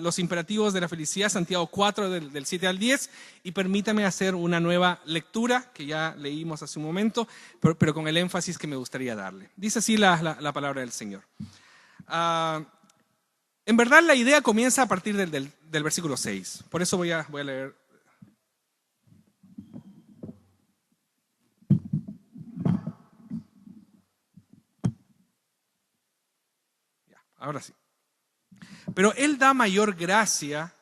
los imperativos de la felicidad, Santiago 4 del 7 al 10, y permítame hacer una nueva lectura que ya leímos hace un momento, pero con el énfasis que me gustaría darle. Dice así la palabra del Señor. En verdad la idea comienza a partir del versículo 6, por eso voy a leer. Ahora sí. Pero Él da mayor gracia.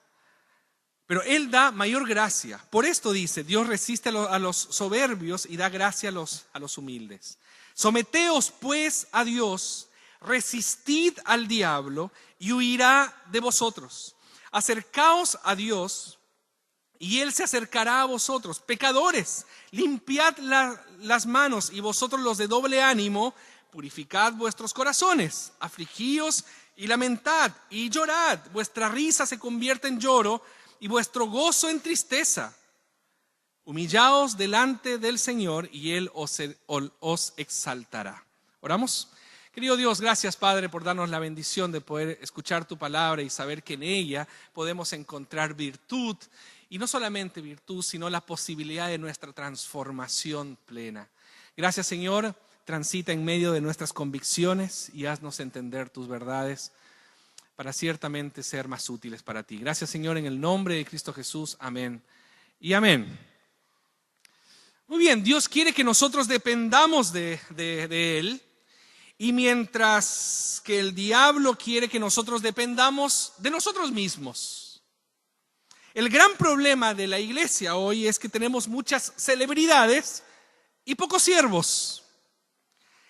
Por esto dice, Dios resiste a los soberbios y da gracia a los humildes. Someteos pues a Dios, resistid al diablo y huirá de vosotros. Acercaos a Dios y Él se acercará a vosotros. Pecadores, limpiad las manos, y vosotros los de doble ánimo, purificad vuestros corazones. Afligíos y lamentad y llorad. Vuestra risa se convierte en lloro y vuestro gozo en tristeza. Humillaos delante del Señor y Él os exaltará. ¿Oramos? Querido Dios, gracias Padre por darnos la bendición de poder escuchar tu palabra y saber que en ella podemos encontrar virtud. Y no solamente virtud, sino la posibilidad de nuestra transformación plena. Gracias Señor. Transita en medio de nuestras convicciones y haznos entender tus verdades para ciertamente ser más útiles para ti. Gracias Señor, en el nombre de Cristo Jesús. Amén y amén. Muy bien, Dios quiere que nosotros dependamos de Él, y mientras que el diablo quiere que nosotros dependamos de nosotros mismos. El gran problema de la iglesia hoy es que tenemos muchas celebridades y pocos siervos.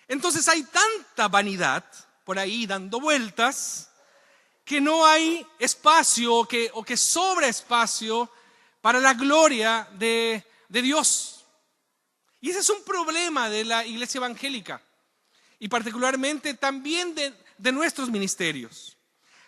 Entonces hay tanta vanidad por ahí dando vueltas que no hay espacio o que sobra espacio para la gloria de Dios. Y ese es un problema de la iglesia evangélica y particularmente también de nuestros ministerios.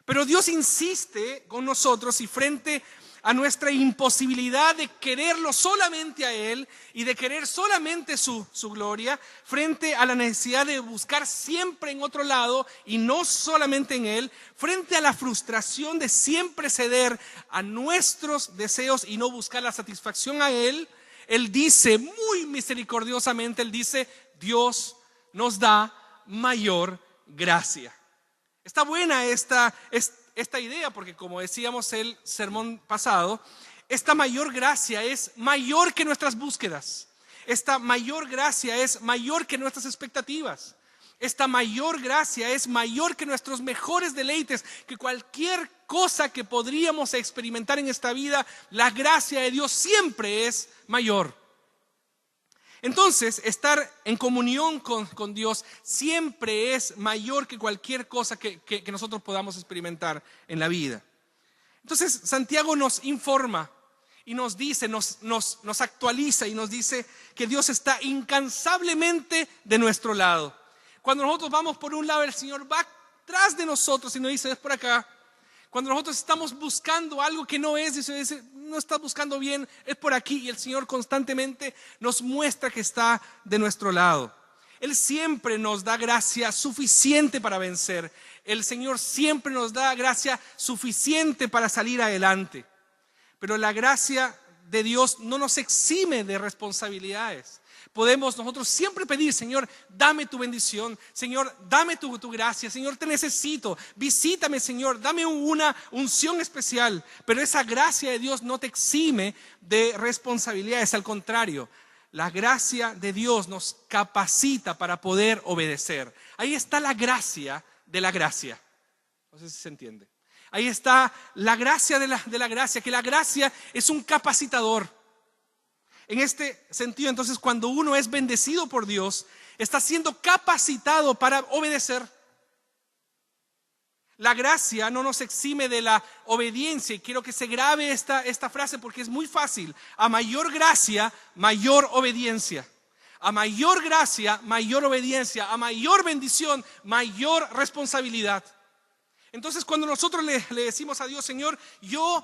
Pero Dios insiste con nosotros y frente a nuestra imposibilidad de quererlo solamente a Él y de querer solamente su gloria, frente a la necesidad de buscar siempre en otro lado y no solamente en Él, frente a la frustración de siempre ceder a nuestros deseos y no buscar la satisfacción a Él, Él dice muy misericordiosamente, Él dice, Dios nos da mayor gracia. Está buena esta idea porque, como decíamos el sermón pasado, esta mayor gracia es mayor que nuestras búsquedas. Esta mayor gracia es mayor que nuestras expectativas. Esta mayor gracia es mayor que nuestros mejores deleites, que cualquier cosa que podríamos experimentar en esta vida. La gracia de Dios siempre es mayor. Entonces, estar en comunión con Dios siempre es mayor que cualquier cosa que nosotros podamos experimentar en la vida. Entonces, Santiago nos informa y nos dice, nos actualiza y nos dice que Dios está incansablemente de nuestro lado. Cuando nosotros vamos por un lado, el Señor va atrás de nosotros y nos dice, es por acá. Cuando nosotros estamos buscando algo que no es, dice, no estás buscando bien, es por aquí. Y el Señor constantemente nos muestra que está de nuestro lado. Él siempre nos da gracia suficiente para vencer. El Señor siempre nos da gracia suficiente para salir adelante. Pero la gracia de Dios no nos exime de responsabilidades. Podemos nosotros siempre pedir, Señor, dame tu bendición, Señor, dame tu gracia, Señor, te necesito, visítame, Señor, dame una unción especial. Pero esa gracia de Dios no te exime de responsabilidades, al contrario, la gracia de Dios nos capacita para poder obedecer. Ahí está la gracia de la gracia. No sé si se entiende. Ahí está la gracia de la gracia, que la gracia es un capacitador. En este sentido, entonces, cuando uno es bendecido por Dios, está siendo capacitado para obedecer. La gracia no nos exime de la obediencia, y quiero que se grabe esta frase porque es muy fácil. A mayor gracia, mayor obediencia. A mayor gracia, mayor obediencia. A mayor bendición, mayor responsabilidad. Entonces, cuando nosotros le decimos a Dios, Señor, yo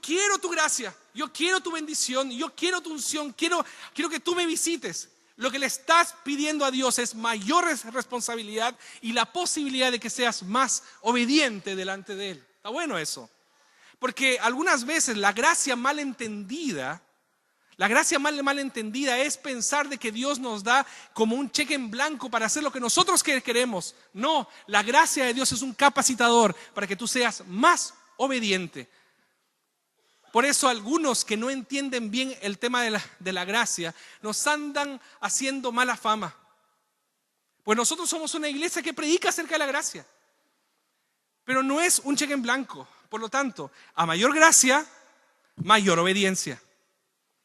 quiero tu gracia, yo quiero tu bendición, yo quiero tu unción, quiero que tú me visites. Lo que le estás pidiendo a Dios es mayor responsabilidad y la posibilidad de que seas más obediente delante de Él. Está bueno eso. Porque algunas veces la gracia mal entendida es pensar de que Dios nos da como un cheque en blanco para hacer lo que nosotros queremos. No, la gracia de Dios es un capacitador para que tú seas más obediente. Por eso algunos que no entienden bien el tema de la gracia nos andan haciendo mala fama. Pues nosotros somos una iglesia que predica acerca de la gracia, pero no es un cheque en blanco. Por lo tanto, a mayor gracia, mayor obediencia.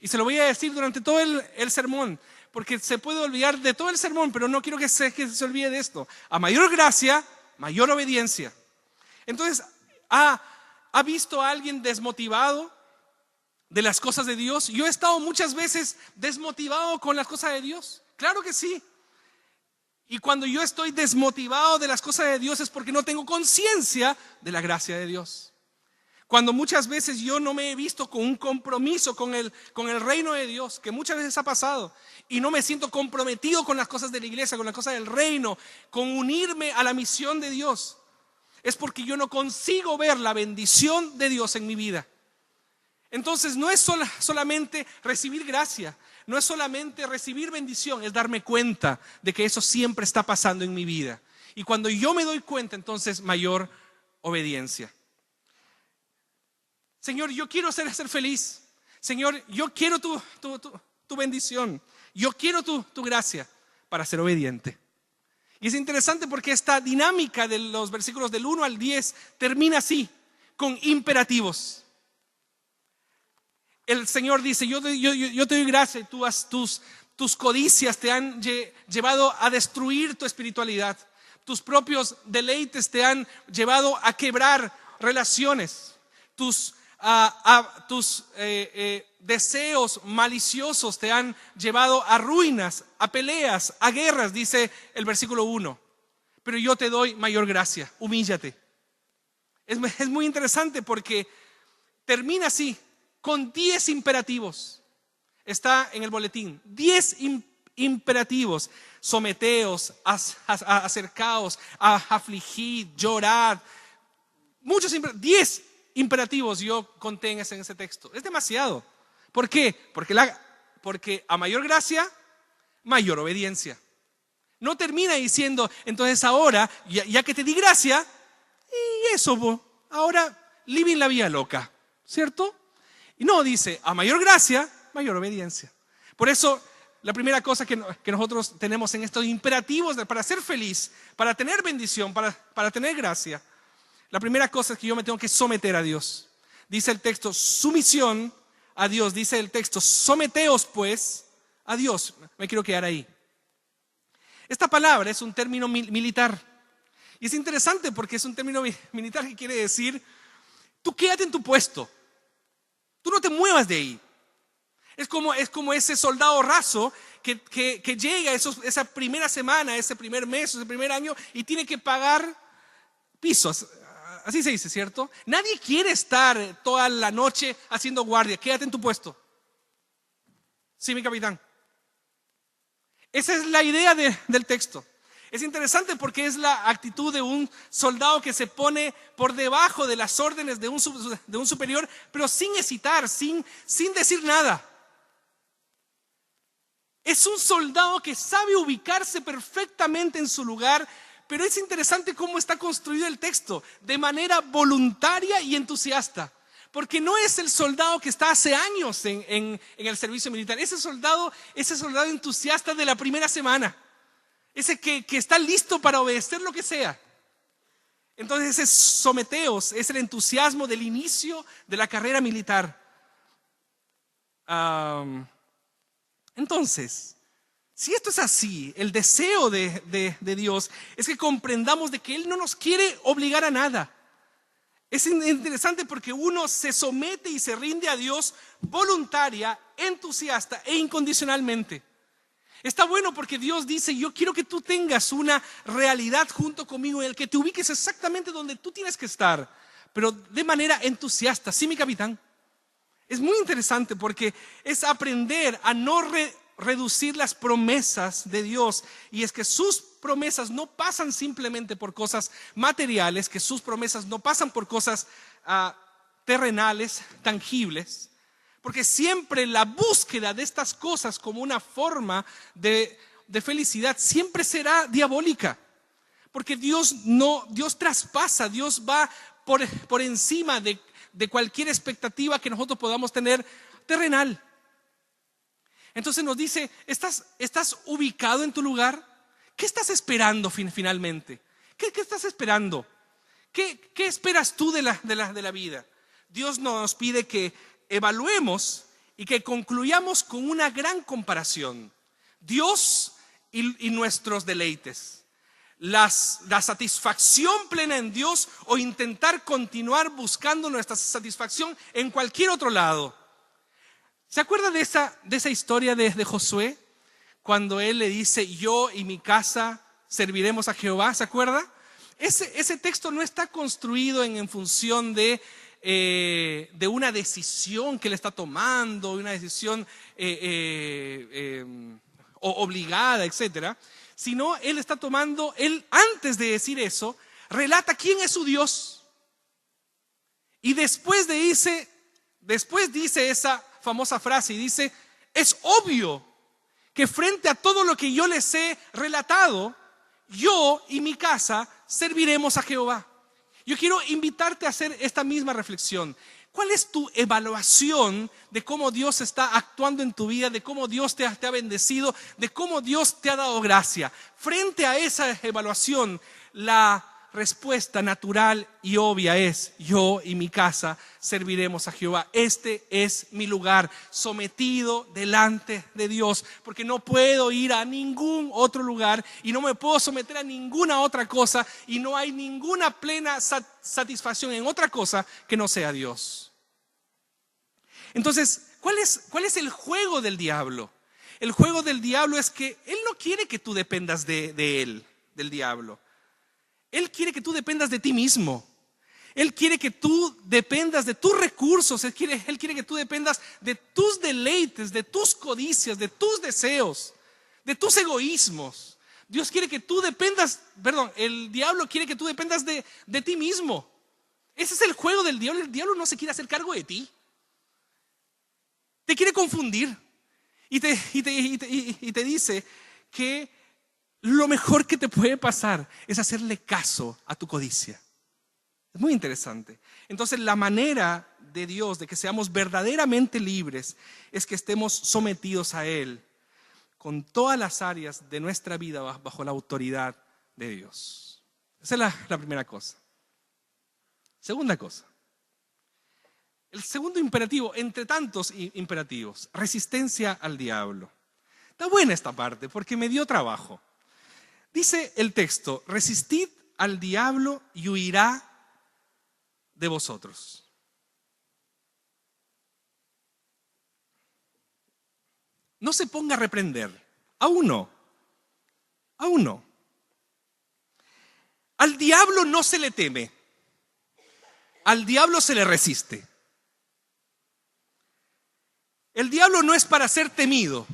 Y se lo voy a decir durante todo el sermón, porque se puede olvidar de todo el sermón, pero no quiero que se olvide de esto. A mayor gracia, mayor obediencia. Entonces, ¿ha visto a alguien desmotivado de las cosas de Dios? Yo he estado muchas veces desmotivado con las cosas de Dios. Claro que sí. Y cuando yo estoy desmotivado de las cosas de Dios es porque no tengo conciencia de la gracia de Dios. Cuando muchas veces yo no me he visto con un compromiso con el reino de Dios, que muchas veces ha pasado, y no me siento comprometido con las cosas de la iglesia, con las cosas del reino, con unirme a la misión de Dios, es porque yo no consigo ver la bendición de Dios en mi vida. Entonces no es solamente recibir gracia, no es solamente recibir bendición, es darme cuenta de que eso siempre está pasando en mi vida. Y cuando yo me doy cuenta, entonces mayor obediencia. Señor, yo quiero ser feliz. Señor, yo quiero tu bendición. Yo quiero tu gracia para ser obediente. Y es interesante porque esta dinámica de los versículos del 1 al 10 termina así, con imperativos. El Señor dice, yo te doy gracia, tus codicias te han llevado a destruir tu espiritualidad. Tus propios deleites te han llevado a quebrar relaciones. Tus deseos maliciosos te han llevado a ruinas, a peleas, a guerras, dice el versículo 1. Pero yo te doy mayor gracia, humíllate. Es muy interesante porque termina así, con 10 imperativos. Está en el boletín, 10 imperativos. Someteos, acercaos, afligid, llorad. Muchos imperativos, 10 imperativos yo conté en ese texto. Es demasiado. ¿Por qué? Porque a mayor gracia, mayor obediencia. No termina diciendo, entonces ahora, ya que te di gracia, y eso, ahora living la vida loca, ¿cierto? Y no, dice, a mayor gracia, mayor obediencia. Por eso, la primera cosa que nosotros tenemos en estos imperativos para ser feliz, para tener bendición, para tener gracia, la primera cosa es que yo me tengo que someter a Dios. Dice el texto, sumisión a Dios. Dice el texto, someteos pues a Dios. Me quiero quedar ahí. Esta palabra es un término militar. Y es interesante porque es un término militar que quiere decir, tú quédate en tu puesto. Tú no te muevas de ahí. Es como ese soldado raso que llega esa primera semana, ese primer mes, ese primer año y tiene que pagar pisos. Así se dice, ¿cierto? Nadie quiere estar toda la noche haciendo guardia. Quédate en tu puesto. Sí, mi capitán. Esa es la idea del texto. Es interesante porque es la actitud de un soldado que se pone por debajo de las órdenes de un superior, pero sin hesitar, sin decir nada. Es un soldado que sabe ubicarse perfectamente en su lugar. Pero es interesante cómo está construido el texto, de manera voluntaria y entusiasta. Porque no es el soldado que está hace años en el servicio militar. Ese soldado entusiasta de la primera semana. Ese que está listo para obedecer lo que sea. Entonces ese someteos es el entusiasmo del inicio de la carrera militar. Entonces, si esto es así, el deseo de Dios es que comprendamos de que Él no nos quiere obligar a nada. Es interesante porque uno se somete y se rinde a Dios voluntaria, entusiasta e incondicionalmente. Está bueno porque Dios dice, yo quiero que tú tengas una realidad junto conmigo en el que te ubiques exactamente donde tú tienes que estar, pero de manera entusiasta. ¿Sí, mi capitán? Es muy interesante porque es aprender a no reducir las promesas de Dios, y es que sus promesas no pasan simplemente por cosas materiales, que sus promesas no pasan por cosas terrenales, tangibles, porque siempre la búsqueda de estas cosas como una forma de felicidad siempre será diabólica, porque Dios traspasa, Dios va por encima de cualquier expectativa que nosotros podamos tener terrenal. Entonces nos dice, ¿estás ubicado en tu lugar? ¿Qué estás esperando finalmente? ¿Qué estás esperando? ¿Qué esperas tú de la vida? Dios nos pide que evaluemos y que concluyamos con una gran comparación. Dios y nuestros deleites. La satisfacción plena en Dios o intentar continuar buscando nuestra satisfacción en cualquier otro lado. ¿Se acuerda de esa historia de Josué? Cuando él le dice, yo y mi casa serviremos a Jehová, ¿se acuerda? Ese texto no está construido en función de una decisión que él está tomando, una decisión obligada, etcétera, sino él está tomando, él antes de decir eso, relata quién es su Dios. Y después dice esa famosa frase y dice, es obvio que frente a todo lo que yo les he relatado, yo y mi casa serviremos a Jehová. Yo quiero invitarte a hacer esta misma reflexión. ¿Cuál es tu evaluación de cómo Dios está actuando en tu vida, de cómo Dios te ha bendecido, de cómo Dios te ha dado gracia? Frente a esa evaluación, la respuesta natural y obvia es, yo y mi casa serviremos a Jehová. Este es mi lugar, sometido delante de Dios, porque no puedo ir a ningún otro lugar y no me puedo someter a ninguna otra cosa, y no hay ninguna plena satisfacción en otra cosa que no sea Dios. Entonces, ¿cuál es el juego del diablo? El juego del diablo es que él no quiere que tú dependas de él, del diablo. Él quiere que tú dependas de ti mismo. Él quiere que tú dependas de tus recursos. Él quiere que tú dependas de tus deleites, de tus codicias, de tus deseos, de tus egoísmos. El diablo quiere que tú dependas de ti mismo. Ese es el juego del diablo. El diablo no se quiere hacer cargo de ti. Te quiere confundir. Y te dice que lo mejor que te puede pasar es hacerle caso a tu codicia. Es muy interesante. Entonces, la manera de Dios de que seamos verdaderamente libres es que estemos sometidos a Él con todas las áreas de nuestra vida bajo la autoridad de Dios. Esa es la primera cosa. Segunda cosa. El segundo imperativo, entre tantos imperativos, resistencia al diablo. Está buena esta parte porque me dio trabajo. Dice el texto, resistid al diablo y huirá de vosotros. No se ponga a reprender, aún no. Al diablo no se le teme, al diablo se le resiste. El diablo no es para ser temido,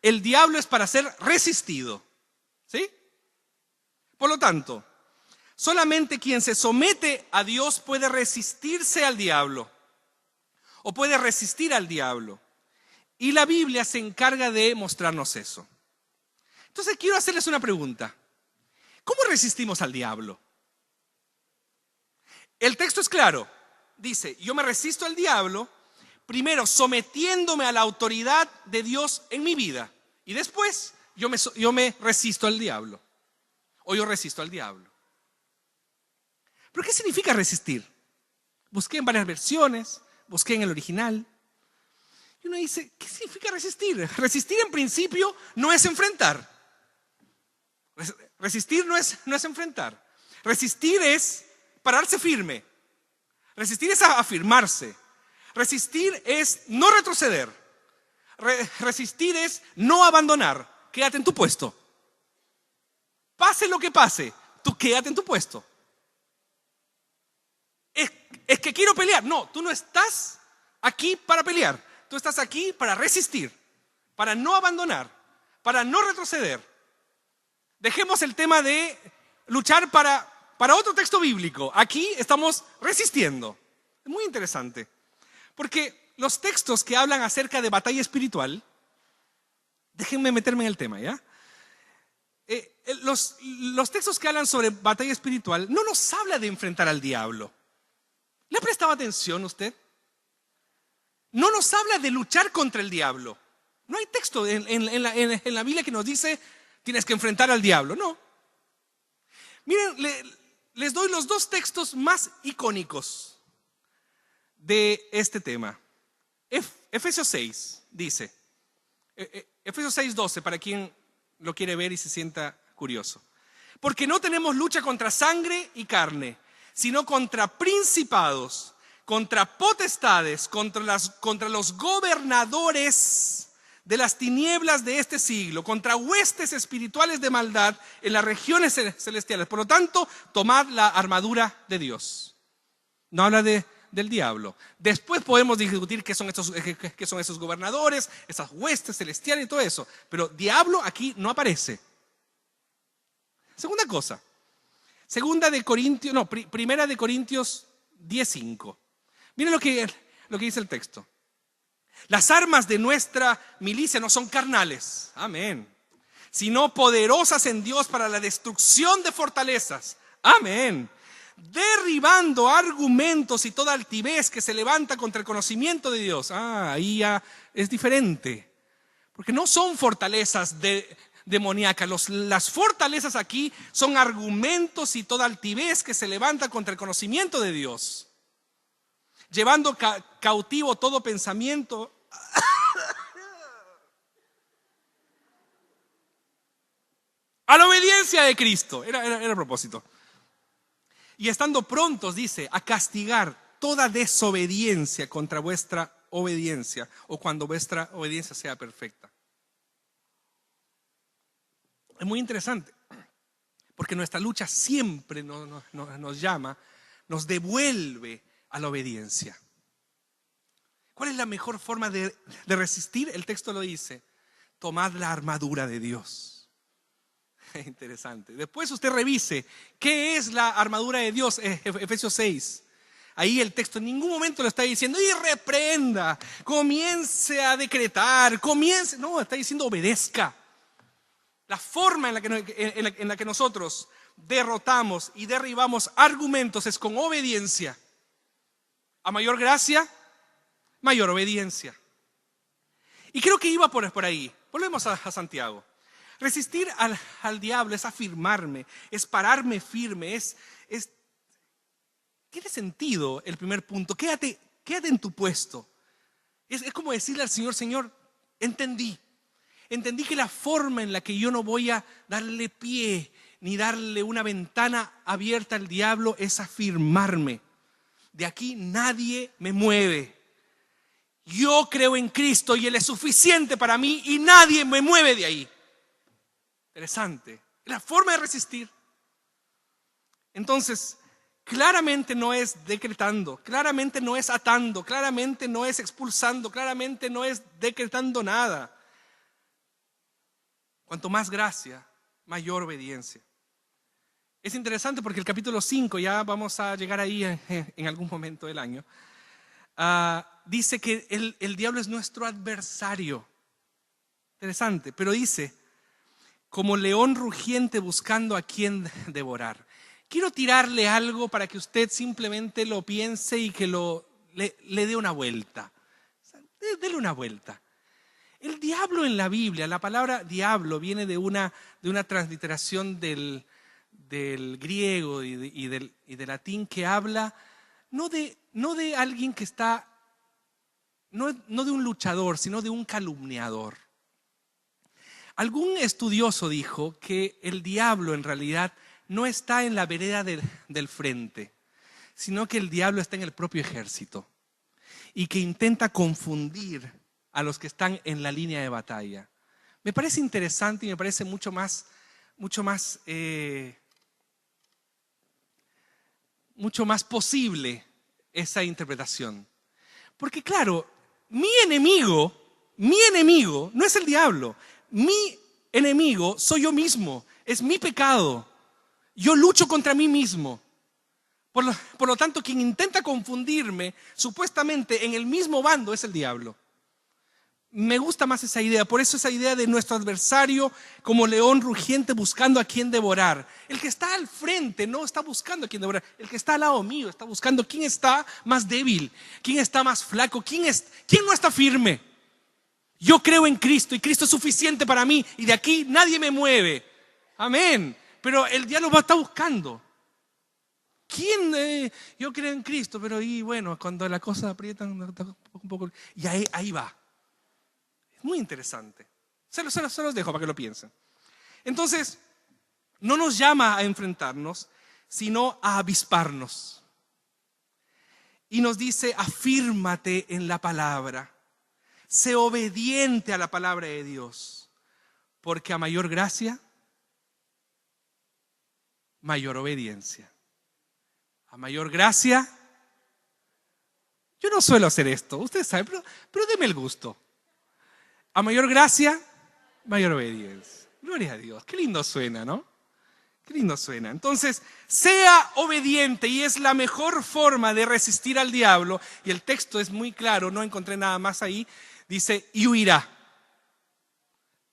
el diablo es para ser resistido. ¿Sí? Por lo tanto, solamente quien se somete a Dios puede resistirse al diablo o puede resistir al diablo. Y la Biblia se encarga de mostrarnos eso. Entonces quiero hacerles una pregunta. ¿Cómo resistimos al diablo? El texto es claro. Dice, yo me resisto al diablo, primero sometiéndome a la autoridad de Dios en mi vida. Y después yo me resisto al diablo. O yo resisto al diablo. ¿Pero qué significa resistir? Busqué en varias versiones, busqué en el original. Y uno dice, ¿qué significa resistir? Resistir en principio no es enfrentar. Resistir no es enfrentar. Resistir es pararse firme. Resistir es afirmarse. Resistir es no retroceder. Resistir es no abandonar. Quédate en tu puesto. Pase lo que pase, tú quédate en tu puesto. Es que quiero pelear. No, tú no estás aquí para pelear. Tú estás aquí para resistir, para no abandonar, para no retroceder. Dejemos el tema de luchar para otro texto bíblico. Aquí estamos resistiendo. Es muy interesante, porque los textos que hablan acerca de batalla espiritual, déjenme meterme en el tema, ¿ya? Los textos que hablan sobre batalla espiritual no nos habla de enfrentar al diablo. ¿Le ha prestado atención usted? No nos habla de luchar contra el diablo. No hay texto en la Biblia que nos dice tienes que enfrentar al diablo, no. Miren, les doy los dos textos más icónicos de este tema. Efesios 6 dice, Efesios 6:12, para quien lo quiere ver y se sienta curioso. Porque no tenemos lucha contra sangre y carne, sino contra principados, contra potestades, contra los gobernadores de las tinieblas de este siglo, contra huestes espirituales de maldad en las regiones celestiales. Por lo tanto, tomad la armadura de Dios. No habla del diablo. Después podemos discutir qué son esos gobernadores, esas huestes celestiales y todo eso. Pero diablo aquí no aparece. Segunda cosa. Primera de Corintios 10:5. Miren lo que dice el texto. Las armas de nuestra milicia no son carnales, amén, sino poderosas en Dios para la destrucción de fortalezas, amén, derribando argumentos y toda altivez que se levanta contra el conocimiento de Dios. Ahí ya es diferente, porque no son fortalezas demoníacas. Las fortalezas aquí son argumentos y toda altivez que se levanta contra el conocimiento de Dios, llevando cautivo todo pensamiento a la obediencia de Cristo. Era el propósito. Y estando prontos, dice, a castigar toda desobediencia contra vuestra obediencia, o cuando vuestra obediencia sea perfecta. Es muy interesante, porque nuestra lucha siempre nos llama, nos devuelve a la obediencia. ¿Cuál es la mejor forma de resistir? El texto lo dice: tomad la armadura de Dios. Interesante. Después usted revise qué es la armadura de Dios. Efesios 6. Ahí el texto en ningún momento lo está diciendo y reprenda, comience a decretar, no, está diciendo obedezca. La forma en la que nosotros derrotamos y derribamos argumentos es con obediencia. A mayor gracia, mayor obediencia. Y creo que iba por ahí. Volvemos a Santiago. Resistir al diablo es afirmarme, es pararme firme, tiene sentido el primer punto. Quédate en tu puesto. Es como decirle al Señor: Señor, entendí que la forma en la que yo no voy a darle pie ni darle una ventana abierta al diablo es afirmarme. De aquí nadie me mueve. Yo creo en Cristo y Él es suficiente para mí y nadie me mueve de ahí. Interesante. La forma de resistir. Entonces, claramente no es decretando, claramente no es atando, claramente no es expulsando, claramente no es decretando nada. Cuanto más gracia, mayor obediencia. Es interesante porque el capítulo 5, ya vamos a llegar ahí en algún momento del año, dice que el diablo es nuestro adversario. Interesante, pero dice: como león rugiente buscando a quien devorar. Quiero tirarle algo para que usted simplemente lo piense y que le dé una vuelta. Dele una vuelta. El diablo en la Biblia, la palabra diablo viene de una transliteración del griego y del latín, que habla no de alguien que está, no de un luchador, sino de un calumniador. Algún estudioso dijo que el diablo en realidad no está en la vereda del frente, sino que el diablo está en el propio ejército y que intenta confundir a los que están en la línea de batalla. Me parece interesante y me parece mucho más posible esa interpretación. Porque claro, mi enemigo no es el diablo. Mi enemigo soy yo mismo, es mi pecado. Yo lucho contra mí mismo. Por lo tanto, quien intenta confundirme, supuestamente en el mismo bando, es el diablo. Me gusta más esa idea, por eso esa idea de nuestro adversario como león rugiente buscando a quien devorar. El que está al frente no está buscando a quien devorar, el que está al lado mío está buscando quién está más débil, quién está más flaco, quién no está firme. Yo creo en Cristo y Cristo es suficiente para mí y de aquí nadie me mueve. Amén. Pero el diablo va a estar buscando. ¿Quién? Yo creo en Cristo, pero y bueno, cuando la cosa aprieta un poco, y ahí va. Es muy interesante. Se los dejo para que lo piensen. Entonces, no nos llama a enfrentarnos, sino a avisparnos. Y nos dice, afírmate en la palabra. Sé obediente a la palabra de Dios. Porque a mayor gracia, mayor obediencia. A mayor gracia. Yo no suelo hacer esto, ustedes saben, pero deme el gusto. A mayor gracia, mayor obediencia. Gloria a Dios. Qué lindo suena, ¿no? Qué lindo suena. Entonces, sea obediente y es la mejor forma de resistir al diablo. Y el texto es muy claro, no encontré nada más ahí. Dice, y huirá.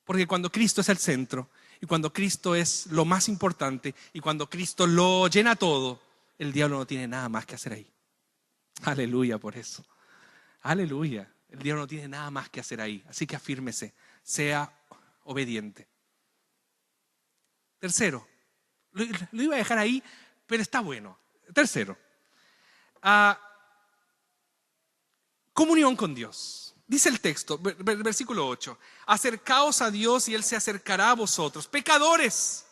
Porque cuando Cristo es el centro y cuando Cristo es lo más importante y cuando Cristo lo llena todo, el diablo no tiene nada más que hacer ahí. Aleluya por eso. Aleluya. El diablo no tiene nada más que hacer ahí. Así que afírmese, sea obediente. Tercero, lo iba a dejar ahí, pero está bueno. Tercero, comunión con Dios. Dice el texto, versículo 8. Acercaos a Dios y Él se acercará a vosotros. Pecadores,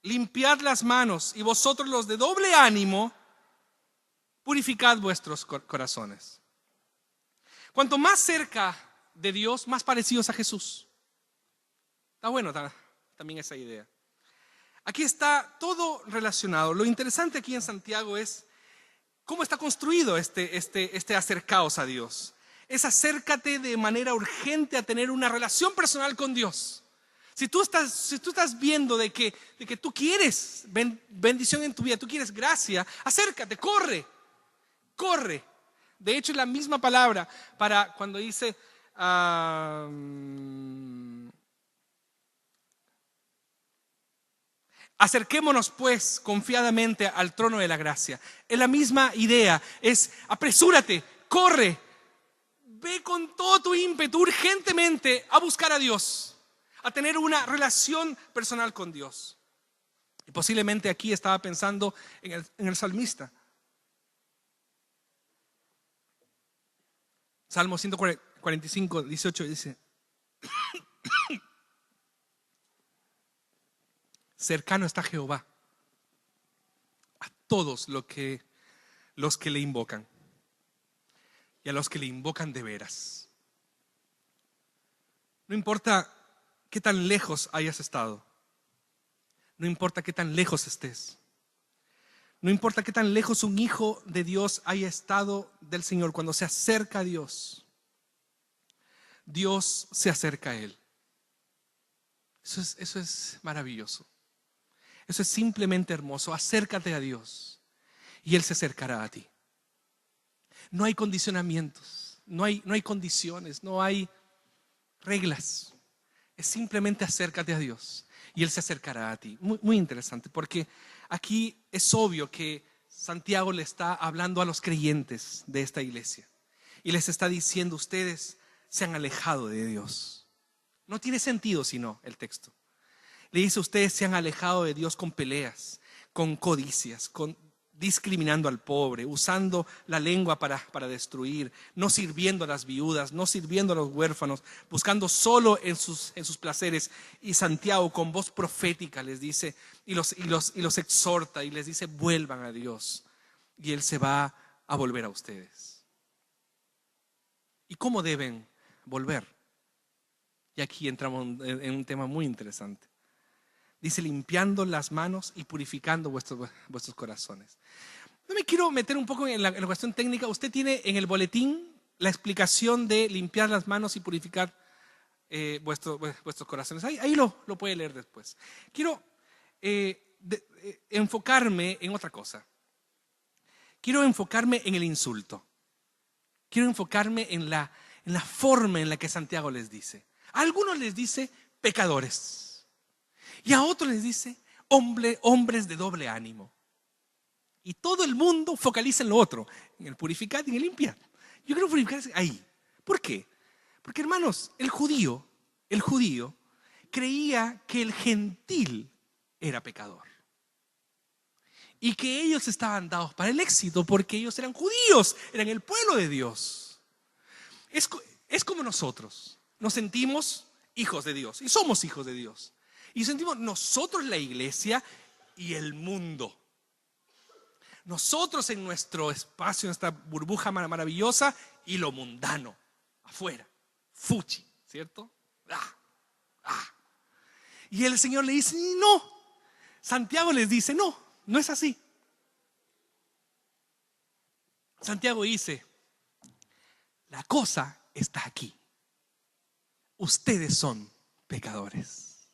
limpiad las manos y vosotros los de doble ánimo, purificad vuestros corazones. Cuanto más cerca de Dios, más parecidos a Jesús. Está bueno también esa idea. Aquí está todo relacionado. Lo interesante aquí en Santiago es cómo está construido este acercaos a Dios. Es acércate de manera urgente a tener una relación personal con Dios. Si tú estás viendo de que tú quieres bendición en tu vida, tú quieres gracia, acércate, corre. De hecho, es la misma palabra para cuando dice acerquémonos pues confiadamente al trono de la gracia. Es la misma idea, es apresúrate, corre, ve con todo tu ímpetu urgentemente a buscar a Dios, a tener una relación personal con Dios. Y posiblemente aquí estaba pensando en el salmista. Salmo 145, 18 dice, cercano está Jehová a todos los que le invocan y a los que le invocan de veras. No importa qué tan lejos hayas estado, no importa qué tan lejos estés, no importa qué tan lejos un hijo de Dios haya estado del Señor, cuando se acerca a Dios, Dios se acerca a él. Eso es maravilloso. Eso es simplemente hermoso. Acércate a Dios y Él se acercará a ti. No hay condicionamientos, no hay condiciones, no hay reglas. Es simplemente acércate a Dios y Él se acercará a ti. Muy, muy interesante, porque aquí es obvio que Santiago le está hablando a los creyentes de esta iglesia y les está diciendo, ustedes se han alejado de Dios. No tiene sentido sino el texto. Le dice, ustedes se han alejado de Dios con peleas, con codicias, discriminando al pobre, usando la lengua para destruir, no sirviendo a las viudas, no sirviendo a los huérfanos, buscando solo en sus placeres. Y Santiago con voz profética les dice y los exhorta y les dice, vuelvan a Dios y Él se va a volver a ustedes. ¿Y cómo deben volver? Y aquí entramos en un tema muy interesante. Dice, limpiando las manos y purificando vuestros corazones. No me quiero meter un poco en la cuestión técnica. Usted tiene en el boletín la explicación de limpiar las manos y purificar vuestros corazones. Ahí lo puede leer después. Quiero enfocarme en otra cosa. Quiero enfocarme en el insulto. Quiero enfocarme en la forma en la que Santiago les dice. A algunos les dice pecadores. Y a otros les dice hombres de doble ánimo. Y todo el mundo focaliza en lo otro, en el purificar y en el limpiar. Yo quiero purificar ahí. ¿Por qué? Porque, hermanos, el judío creía que el gentil era pecador. Y que ellos estaban dados para el éxito porque ellos eran judíos, eran el pueblo de Dios. Es como nosotros, nos sentimos hijos de Dios y somos hijos de Dios. Y sentimos nosotros la iglesia y el mundo. Nosotros en nuestro espacio, en nuestra burbuja maravillosa y lo mundano, afuera, fuchi, ¿cierto? Y el Señor le dice, no. Santiago les dice, no es así. Santiago dice, la cosa está aquí. Ustedes son pecadores.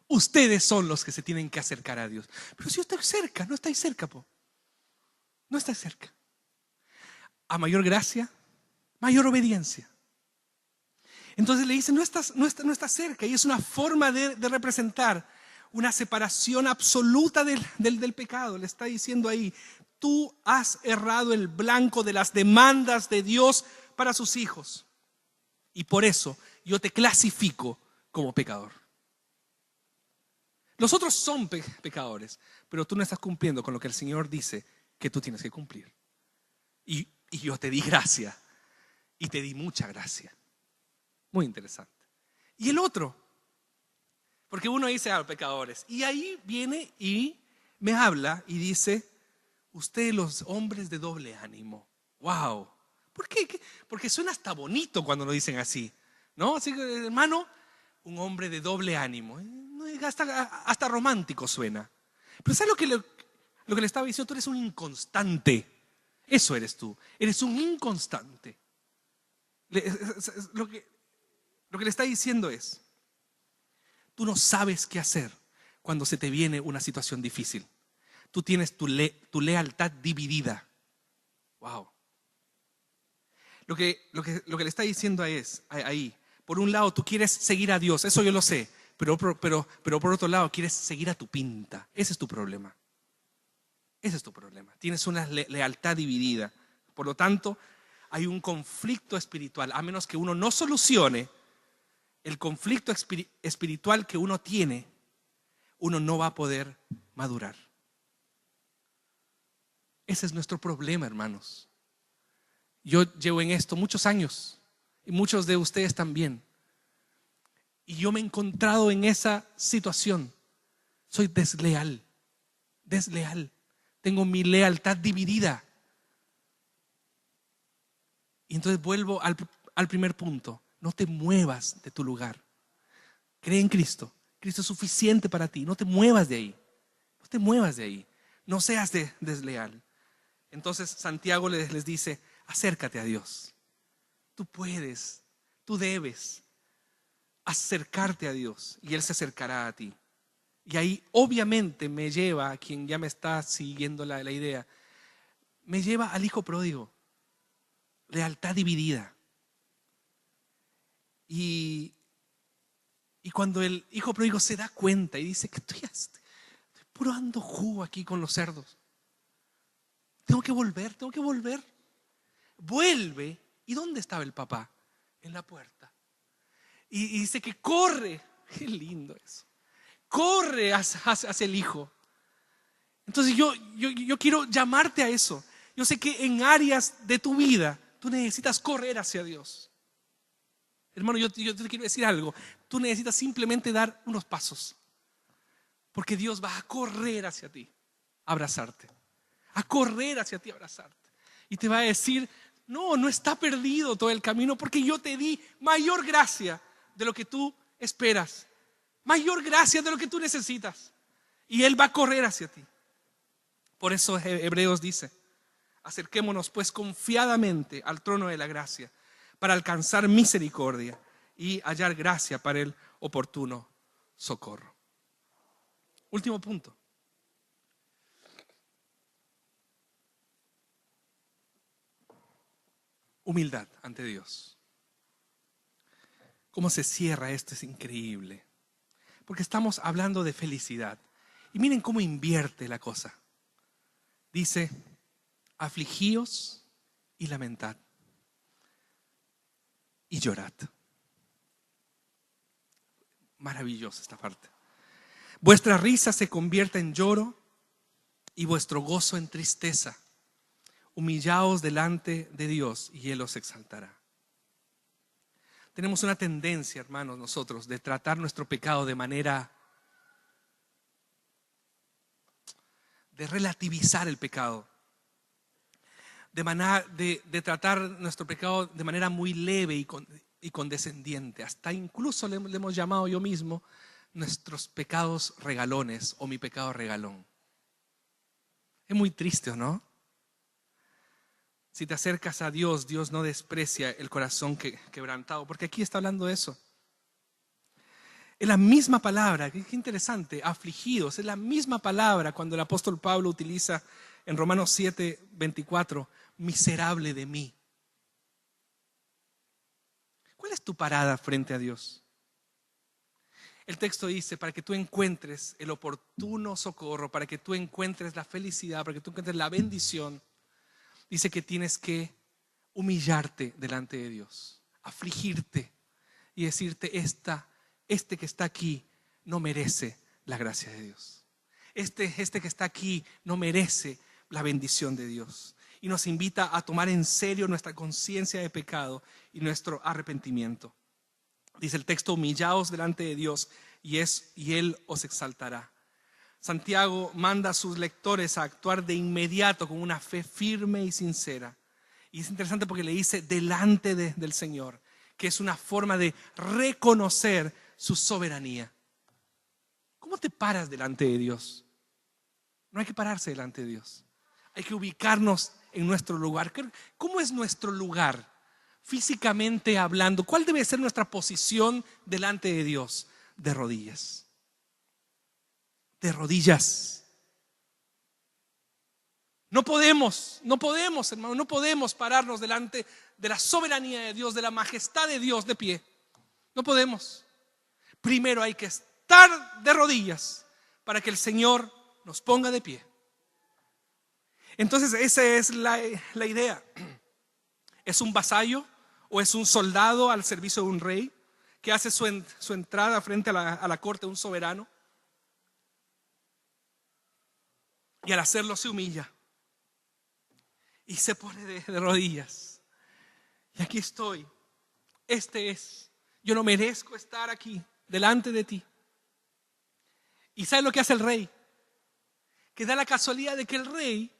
Ustedes son los que se tienen que acercar a Dios. Pero si yo estoy cerca, no estáis cerca, no estáis cerca. A mayor gracia, mayor obediencia. Entonces le dice, no estás cerca. Y es una forma de representar una separación absoluta del pecado. Le está diciendo ahí, tú has errado el blanco de las demandas de Dios para sus hijos. Y por eso yo te clasifico como pecador. Los otros son pecadores, pero tú no estás cumpliendo con lo que el Señor dice que tú tienes que cumplir. Y yo te di gracia, y te di mucha gracia. Muy interesante. Y el otro, porque uno dice a los pecadores, y ahí viene y me habla y dice, ustedes los hombres de doble ánimo. ¡Wow! ¿Por qué? Porque suena hasta bonito cuando lo dicen así, ¿no? Así que, hermano, un hombre de doble ánimo. Hasta romántico suena. Pero ¿sabes lo que le estaba diciendo? Tú eres un inconstante. Eso eres tú. Eres un inconstante. Lo que le está diciendo es, tú no sabes qué hacer cuando se te viene una situación difícil. Tú tienes tu lealtad dividida. Wow. Lo que le está diciendo es ahí, por un lado tú quieres seguir a Dios, eso yo lo sé, pero por otro lado quieres seguir a tu pinta. Ese es tu problema. Ese es tu problema. Tienes una lealtad dividida. Por lo tanto, hay un conflicto espiritual. A menos que uno no solucione el conflicto espiritual que uno tiene, uno no va a poder madurar. Ese es nuestro problema, hermanos. Yo llevo en esto muchos años y muchos de ustedes también. Y yo me he encontrado en esa situación. Soy desleal. Tengo mi lealtad dividida. Y entonces vuelvo al primer punto. No te muevas de tu lugar. Cree en Cristo. Cristo es suficiente para ti. No te muevas de ahí. No te muevas de ahí. No seas desleal. Entonces Santiago les dice, acércate a Dios. Tú puedes, tú debes acercarte a Dios y Él se acercará a ti. Y ahí obviamente me lleva, a quien ya me está siguiendo la idea, me lleva al hijo pródigo. Lealtad dividida. Y cuando el hijo pródigo se da cuenta y dice que estoy puro dando jugo aquí con los cerdos. Tengo que volver. Vuelve. ¿Y dónde estaba el papá? En la puerta. Y dice que corre. Qué lindo eso. Corre hacia el hijo. Entonces yo quiero llamarte a eso. Yo sé que en áreas de tu vida tú necesitas correr hacia Dios. Hermano, yo te quiero decir algo. Tú necesitas simplemente dar unos pasos. Porque Dios va a correr hacia ti, a abrazarte. A correr hacia ti, a abrazarte. Y te va a decir, no está perdido todo el camino, porque yo te di mayor gracia de lo que tú esperas. Mayor gracia de lo que tú necesitas. Y Él va a correr hacia ti. Por eso Hebreos dice, acerquémonos pues confiadamente al trono de la gracia para alcanzar misericordia y hallar gracia para el oportuno socorro. Último punto. Humildad ante Dios. Cómo se cierra esto es increíble. Porque estamos hablando de felicidad. Y miren cómo invierte la cosa. Dice, afligíos y lamentad y llorad. Maravillosa esta parte. Vuestra risa se convierta en lloro y vuestro gozo en tristeza. Humillaos delante de Dios y Él os exaltará. Tenemos una tendencia, hermanos, nosotros, de tratar nuestro pecado de manera, de relativizar el pecado, de tratar nuestro pecado de manera muy leve y condescendiente. Hasta incluso le hemos llamado yo mismo nuestros pecados regalones o mi pecado regalón. Es muy triste, ¿o no? Si te acercas a Dios, Dios no desprecia el corazón quebrantado, porque aquí está hablando de eso. Es la misma palabra, qué interesante, afligidos, es la misma palabra cuando el apóstol Pablo utiliza en Romanos 7:24, miserable de mí. ¿Cuál es tu parada frente a Dios? El texto dice, para que tú encuentres el oportuno socorro, para que tú encuentres la felicidad, para que tú encuentres la bendición, dice que tienes que humillarte delante de Dios, afligirte y decirte, este que está aquí no merece la gracia de Dios. Este que está aquí no merece la bendición de Dios. Y nos invita a tomar en serio nuestra conciencia de pecado y nuestro arrepentimiento. Dice el texto, humillaos delante de Dios y Él os exaltará. Santiago manda a sus lectores a actuar de inmediato con una fe firme y sincera. Y es interesante porque le dice delante del Señor, que es una forma de reconocer su soberanía. ¿Cómo te paras delante de Dios? No hay que pararse delante de Dios. Hay que ubicarnos en nuestro lugar. ¿Cómo es nuestro lugar? Físicamente hablando, ¿cuál debe ser nuestra posición delante de Dios? De rodillas. De rodillas. No podemos, hermano, no podemos pararnos delante de la soberanía de Dios, de la majestad de Dios de pie. No podemos. Primero hay que estar de rodillas para que el Señor nos ponga de pie. Entonces esa es la idea. ¿Es un vasallo o es un soldado al servicio de un rey que hace su entrada frente a la corte de un soberano? Y al hacerlo se humilla y se pone de rodillas. Y aquí estoy. Yo no merezco estar aquí delante de ti. ¿Y sabes lo que hace el rey? Que da la casualidad de que el rey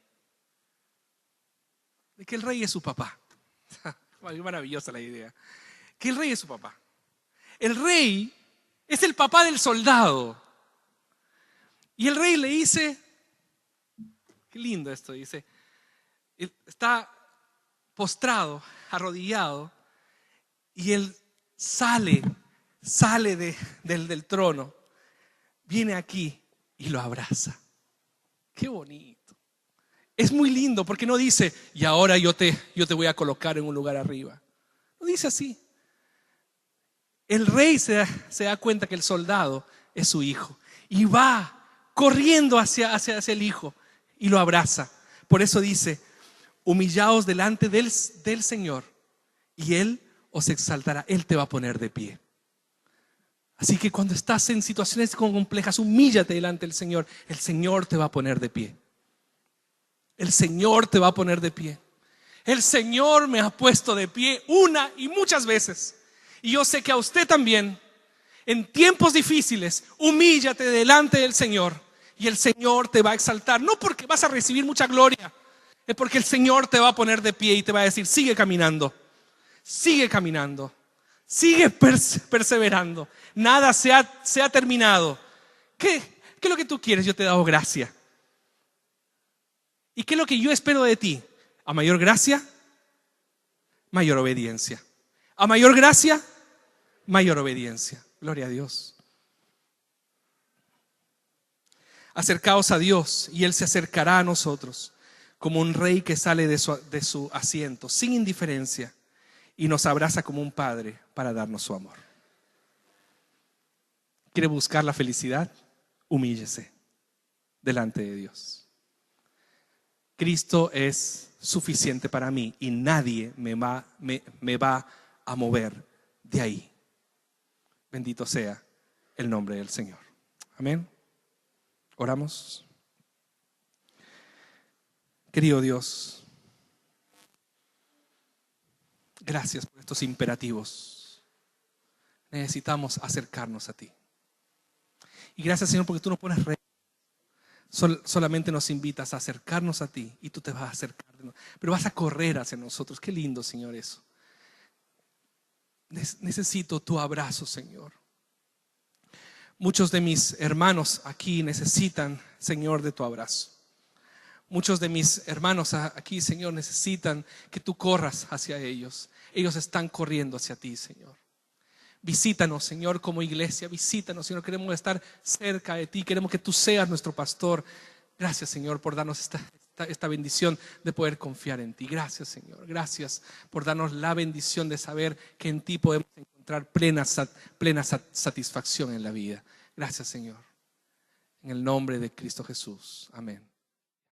es su papá. Es maravillosa la idea. Que el rey es su papá. El rey es el papá del soldado. Y el rey le dice, qué lindo esto, dice, está postrado, arrodillado, y él sale del trono, viene aquí y lo abraza. Qué bonito. Es muy lindo porque no dice, y ahora yo te voy a colocar en un lugar arriba. No dice así. El rey se da cuenta que el soldado es su hijo y va corriendo hacia el hijo y lo abraza. Por eso dice, humillaos delante del Señor y Él os exaltará. Él te va a poner de pie. Así que cuando estás en situaciones complejas, humíllate delante del Señor. El Señor te va a poner de pie. El Señor te va a poner de pie. El Señor me ha puesto de pie una y muchas veces. Y yo sé que a usted también, en tiempos difíciles, humíllate delante del Señor y el Señor te va a exaltar. No porque vas a recibir mucha gloria, es porque el Señor te va a poner de pie y te va a decir, sigue caminando, sigue perseverando. Nada se ha terminado. ¿Qué es lo que tú quieres? Yo te he dado gracia. ¿Y qué es lo que yo espero de ti? A mayor gracia, mayor obediencia. A mayor gracia, mayor obediencia. Gloria a Dios. Acercaos a Dios y Él se acercará a nosotros como un rey que sale de su asiento, sin indiferencia. y nos abraza como un padre para darnos su amor. ¿Quiere buscar la felicidad? Humíllese delante de Dios. Cristo es suficiente para mí y nadie me va a mover de ahí. Bendito sea el nombre del Señor. Amén. Oramos. Querido Dios, gracias por estos imperativos. Necesitamos acercarnos a ti. Y gracias, Señor, porque tú nos pones reglas. Solamente nos invitas a acercarnos a ti y tú te vas a acercar. Pero vas a correr hacia nosotros. Qué lindo, Señor, eso. Necesito tu abrazo, Señor. Muchos de mis hermanos aquí necesitan, Señor, de tu abrazo. Muchos de mis hermanos aquí, Señor, necesitan que tú corras hacia ellos. Ellos están corriendo hacia ti, Señor. Visítanos, Señor, como iglesia. Visítanos, Señor. Queremos estar cerca de ti. Queremos que tú seas nuestro pastor. Gracias, Señor, por darnos esta bendición de poder confiar en ti. Gracias, Señor. Gracias por darnos la bendición de saber que en ti podemos encontrar plena satisfacción en la vida. Gracias, Señor. En el nombre de Cristo Jesús. Amén.